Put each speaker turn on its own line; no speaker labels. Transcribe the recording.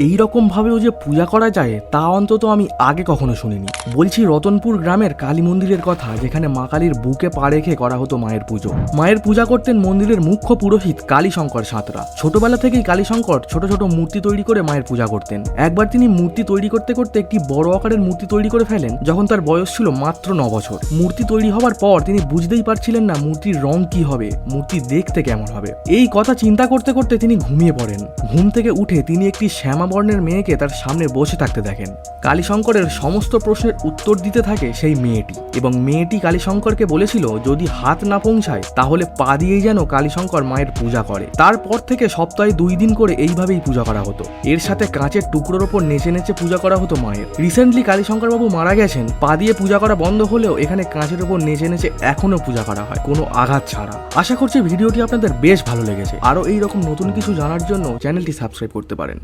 এই রকম ভাবেও যে পূজা করা যায় তা অন্তত আমি আগে কখনো শুনিনি। বলছি রতনপুর গ্রামের কালী মন্দিরের কথা, যেখানে মা কালীর বুকে পা রেখে করা হতো মায়ের পুজো। মায়ের পূজা করতেন মন্দিরের মুখ্য পুরোহিত কালীশঙ্কর সাঁতরা। ছোটবেলা থেকেই কালীশঙ্কর ছোট ছোট মূর্তি তৈরি করে মায়ের পূজা করতেন। একবার তিনি মূর্তি তৈরি করতে করতে একটি বড় আকারের মূর্তি তৈরি করে ফেলেন যখন তার বয়স ছিল মাত্র 9 বছর। মূর্তি তৈরি হওয়ার পর তিনি বুঝতেই পারছিলেন না মূর্তির রং কি হবে, মূর্তি দেখতে কেমন হবে। এই কথা চিন্তা করতে করতে তিনি ঘুমিয়ে পড়েন। ঘুম থেকে উঠে তিনি একটি শ্যামা বর্ণের মেয়েকে তার সামনে বসে থাকতে দেখেন। কালীশঙ্করের সমস্ত প্রশ্নের উত্তর দিতে থাকে সেই মেয়েটি, এবং মেয়েটি কালীশঙ্করকে বলেছিল যদি হাত না পৌঁছায় তাহলে পা দিয়েই যেন কালীশঙ্কর মায়ের পূজা করে। তারপর থেকে সপ্তাহে 2 দিন করে এইভাবেই পূজা করা হতো। এর সাথে কাঁচের টুকরোর ওপর নেচে নেচে পূজা করা হতো মায়ের। রিসেন্টলি কালীশঙ্কর বাবু মারা গেছেন, পা দিয়ে পূজা করা বন্ধ হলেও এখানে কাঁচের ওপর নেচে নেচে এখনো পূজা করা হয়, কোনো আঘাত ছাড়া। আশা করছি ভিডিওটি আপনাদের বেশ ভালো লেগেছে। আরও এইরকম নতুন কিছু জানার জন্য চ্যানেলটি সাবস্ক্রাইব করতে পারেন।